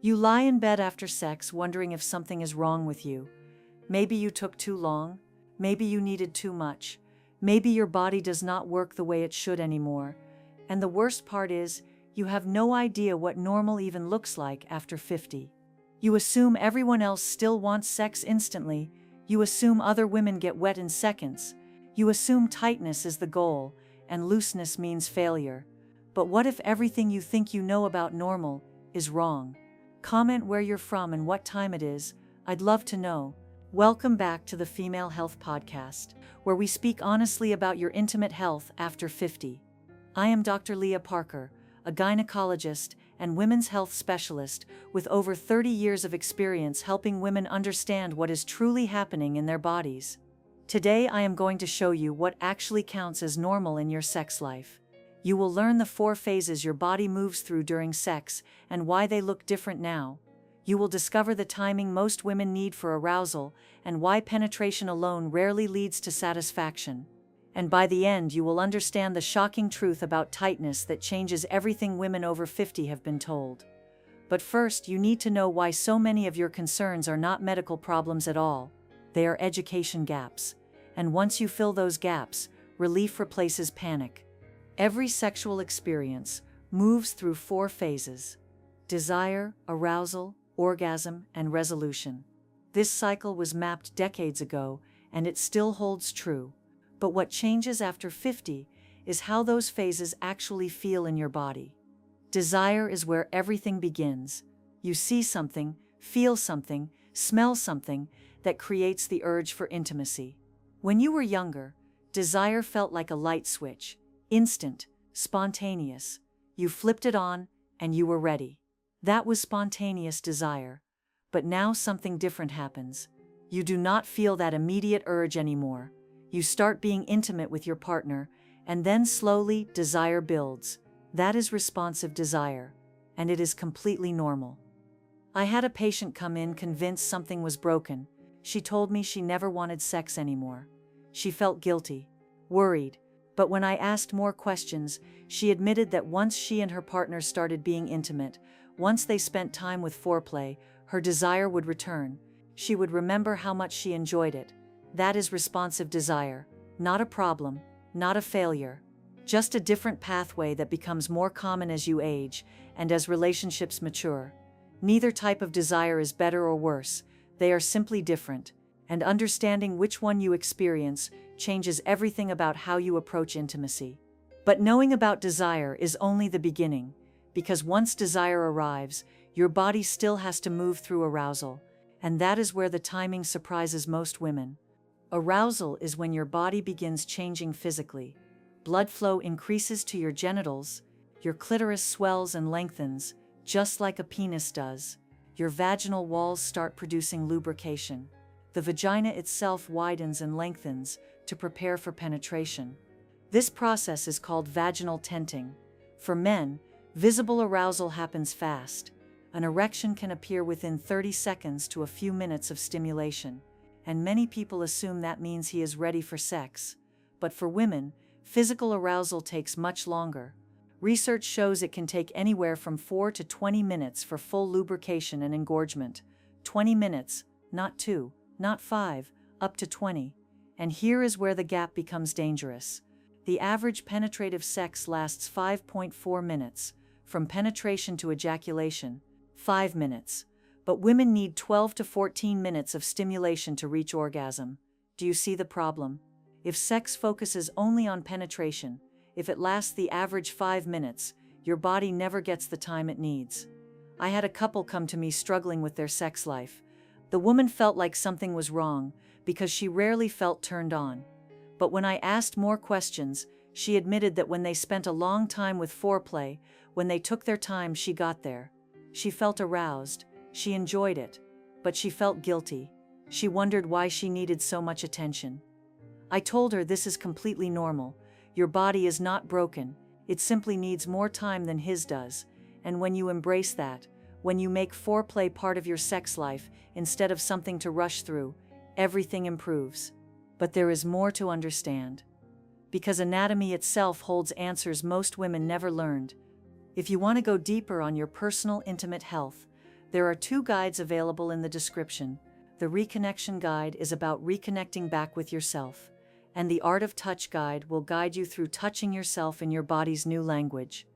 You lie in bed after sex wondering if something is wrong with you. Maybe you took too long, maybe you needed too much, maybe your body does not work the way it should anymore. And the worst part is, you have no idea what normal even looks like after 50. You assume everyone else still wants sex instantly, you assume other women get wet in seconds, you assume tightness is the goal, and looseness means failure. But what if everything you think you know about normal is wrong? Comment where you're from and what time it is, I'd love to know. Welcome back to the Female Health Podcast, where we speak honestly about your intimate health after 50. I am Dr. Leah Parker, a gynecologist and women's health specialist with over 30 years of experience helping women understand what is truly happening in their bodies. Today I am going to show you what actually counts as normal in your sex life. You will learn the 4 phases your body moves through during sex and why they look different now. You will discover the timing most women need for arousal and why penetration alone rarely leads to satisfaction. And by the end, you will understand the shocking truth about tightness that changes everything women over 50 have been told. But first, you need to know why so many of your concerns are not medical problems at all. They are education gaps. And once you fill those gaps, relief replaces panic. Every sexual experience moves through 4 phases: desire, arousal, orgasm, and resolution. This cycle was mapped decades ago, and it still holds true. But what changes after 50 is how those phases actually feel in your body. Desire is where everything begins. You see something, feel something, smell something that creates the urge for intimacy. When you were younger, desire felt like a light switch. Instant, spontaneous. You flipped it on, and you were ready. That was spontaneous desire. But now something different happens. You do not feel that immediate urge anymore. You start being intimate with your partner, and then slowly, desire builds. That is responsive desire, and it is completely normal. I had a patient come in convinced something was broken. She told me she never wanted sex anymore. She felt guilty, worried. But when I asked more questions, she admitted that once she and her partner started being intimate, once they spent time with foreplay, her desire would return. She would remember how much she enjoyed it. That is responsive desire, not a problem, not a failure. Just a different pathway that becomes more common as you age and as relationships mature. Neither type of desire is better or worse, they are simply different. And understanding which one you experience changes everything about how you approach intimacy. But knowing about desire is only the beginning, because once desire arrives, your body still has to move through arousal, and that is where the timing surprises most women. Arousal is when your body begins changing physically. Blood flow increases to your genitals, your clitoris swells and lengthens, just like a penis does. Your vaginal walls start producing lubrication. The vagina itself widens and lengthens to prepare for penetration. This process is called vaginal tenting. For men, visible arousal happens fast. An erection can appear within 30 seconds to a few minutes of stimulation, and many people assume that means he is ready for sex. But for women, physical arousal takes much longer. Research shows it can take anywhere from 4 to 20 minutes for full lubrication and engorgement. 20 minutes, not 2. Not 5, up to 20. And here is where the gap becomes dangerous. The average penetrative sex lasts 5.4 minutes, from penetration to ejaculation, 5 minutes. But women need 12 to 14 minutes of stimulation to reach orgasm. Do you see the problem? If sex focuses only on penetration, if it lasts the average 5 minutes, your body never gets the time it needs. I had a couple come to me struggling with their sex life. The woman felt like something was wrong because she rarely felt turned on. But when I asked more questions, she admitted that when they spent a long time with foreplay, when they took their time, she got there. She felt aroused, she enjoyed it, but she felt guilty. She wondered why she needed so much attention. I told her this is completely normal. Your body is not broken, it simply needs more time than his does. And when you embrace that, when you make foreplay part of your sex life instead of something to rush through, everything improves. But there is more to understand. Because anatomy itself holds answers most women never learned. If you want to go deeper on your personal intimate health, There are 2 guides available in the description. The Reconnection Guide is about reconnecting back with yourself, and the Art of Touch Guide will guide you through touching yourself in your body's new language.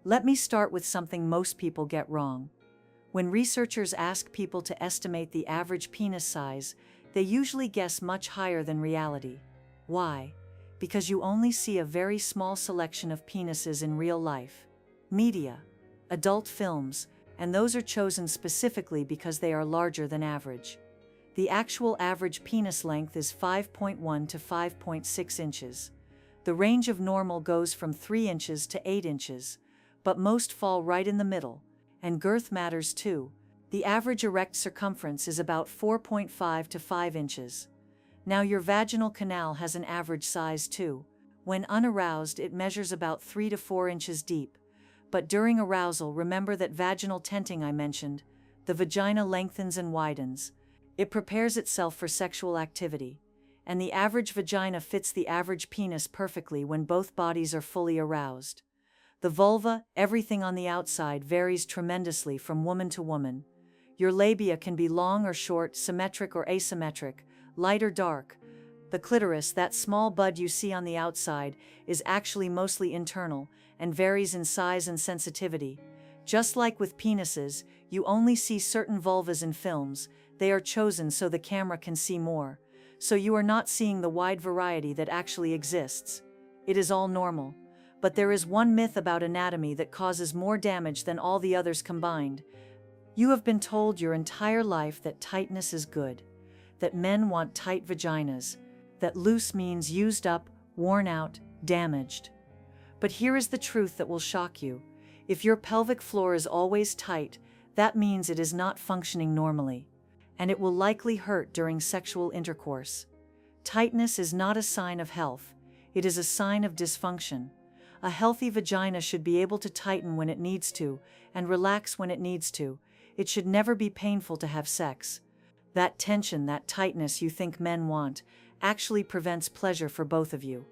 Let me start with something most people get wrong. When researchers ask people to estimate the average penis size, they usually guess much higher than reality. Why? Because you only see a very small selection of penises in real life. Media, adult films, and those are chosen specifically because they are larger than average. The actual average penis length is 5.1 to 5.6 inches. The range of normal goes from 3 inches to 8 inches, but most fall right in the middle, and girth matters too. The average erect circumference is about 4.5 to 5 inches. Now your vaginal canal has an average size too. When unaroused, it measures about 3 to 4 inches deep. But during arousal, remember that vaginal tenting I mentioned. The vagina lengthens and widens. It prepares itself for sexual activity. And the average vagina fits the average penis perfectly when both bodies are fully aroused. The vulva, everything on the outside, varies tremendously from woman to woman. Your labia can be long or short, symmetric or asymmetric, light or dark. The clitoris, that small bud you see on the outside, is actually mostly internal and varies in size and sensitivity. Just like with penises, you only see certain vulvas in films. They are chosen so the camera can see more. So you are not seeing the wide variety that actually exists. It is all normal. But there is one myth about anatomy that causes more damage than all the others combined. You have been told your entire life that tightness is good, that men want tight vaginas, that loose means used up, worn out, damaged. But here is the truth that will shock you. If your pelvic floor is always tight, that means it is not functioning normally, and it will likely hurt during sexual intercourse. Tightness is not a sign of health, it is a sign of dysfunction. A healthy vagina should be able to tighten when it needs to, and relax when it needs to. It should never be painful to have sex. That tension, that tightness you think men want, actually prevents pleasure for both of you.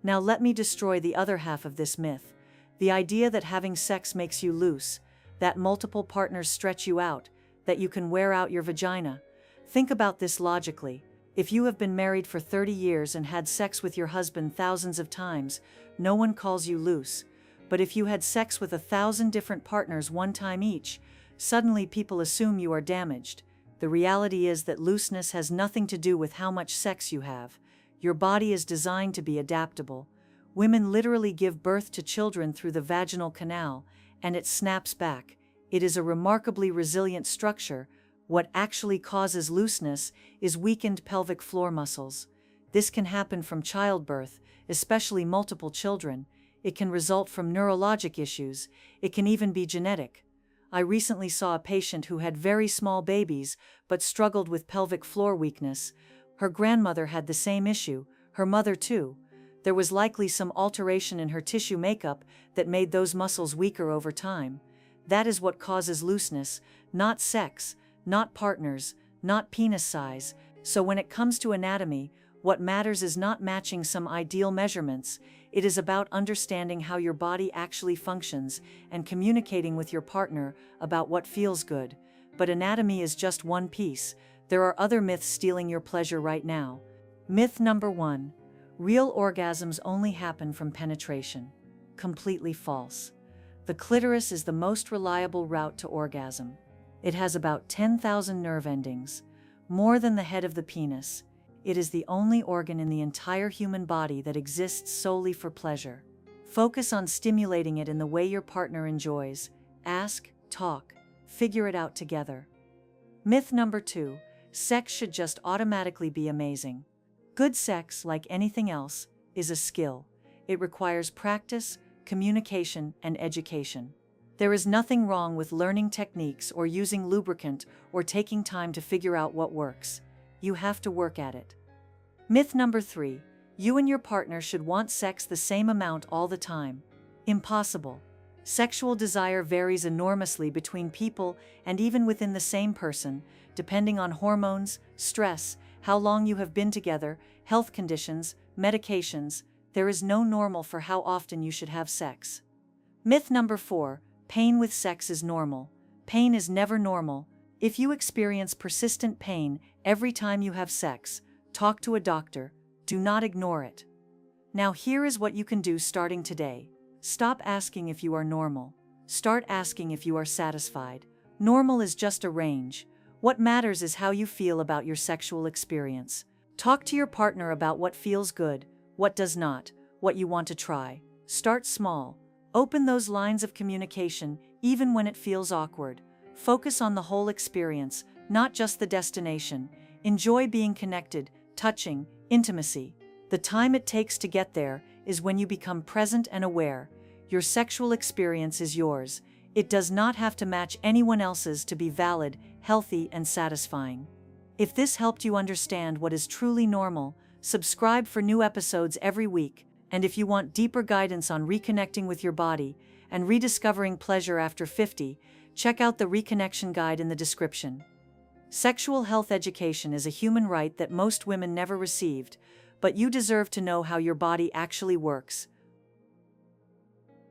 Now let me destroy the other half of this myth. The idea that having sex makes you loose, that multiple partners stretch you out, that you can wear out your vagina. Think about this logically. If you have been married for 30 years and had sex with your husband thousands of times, no one calls you loose. But if you had sex with 1,000 different partners one time each, suddenly people assume you are damaged. The reality is that looseness has nothing to do with how much sex you have. Your body is designed to be adaptable. Women literally give birth to children through the vaginal canal, and it snaps back. It is a remarkably resilient structure. What actually causes looseness is weakened pelvic floor muscles. This can happen from childbirth, especially multiple children. It can result from neurologic issues. It can even be genetic. I recently saw a patient who had very small babies but struggled with pelvic floor weakness. Her grandmother had the same issue, her mother too. There was likely some alteration in her tissue makeup that made those muscles weaker over time. That is what causes looseness, not sex, not partners, not penis size. So when it comes to anatomy, what matters is not matching some ideal measurements. It is about understanding how your body actually functions and communicating with your partner about what feels good. But anatomy is just one piece. There are other myths stealing your pleasure right now. Myth number 1. Real orgasms only happen from penetration. Completely false. The clitoris is the most reliable route to orgasm. It has about 10,000 nerve endings, more than the head of the penis. It is the only organ in the entire human body that exists solely for pleasure. Focus on stimulating it in the way your partner enjoys. Ask, talk, figure it out together. Myth number 2. Sex should just automatically be amazing. Good sex, like anything else, is a skill. It requires practice, communication, and education. There is nothing wrong with learning techniques or using lubricant or taking time to figure out what works. You have to work at it. Myth number 3. You and your partner should want sex the same amount all the time. Impossible. Sexual desire varies enormously between people and even within the same person, depending on hormones, stress, how long you have been together, health conditions, medications. There is no normal for how often you should have sex. Myth number 4. Pain with sex is normal. Pain is never normal. If you experience persistent pain every time you have sex, talk to a doctor. Do not ignore it. Now here is what you can do starting today. Stop asking if you are normal. Start asking if you are satisfied. Normal is just a range. What matters is how you feel about your sexual experience. Talk to your partner about what feels good, what does not, what you want to try. Start small. Open those lines of communication, even when it feels awkward. Focus on the whole experience, not just the destination. Enjoy being connected, touching, intimacy. The time it takes to get there is when you become present and aware. Your sexual experience is yours. It does not have to match anyone else's to be valid, healthy, and satisfying. If this helped you understand what is truly normal, subscribe for new episodes every week. And if you want deeper guidance on reconnecting with your body and rediscovering pleasure after 50, check out the Reconnection Guide in the description. Sexual health education is a human right that most women never received, but you deserve to know how your body actually works.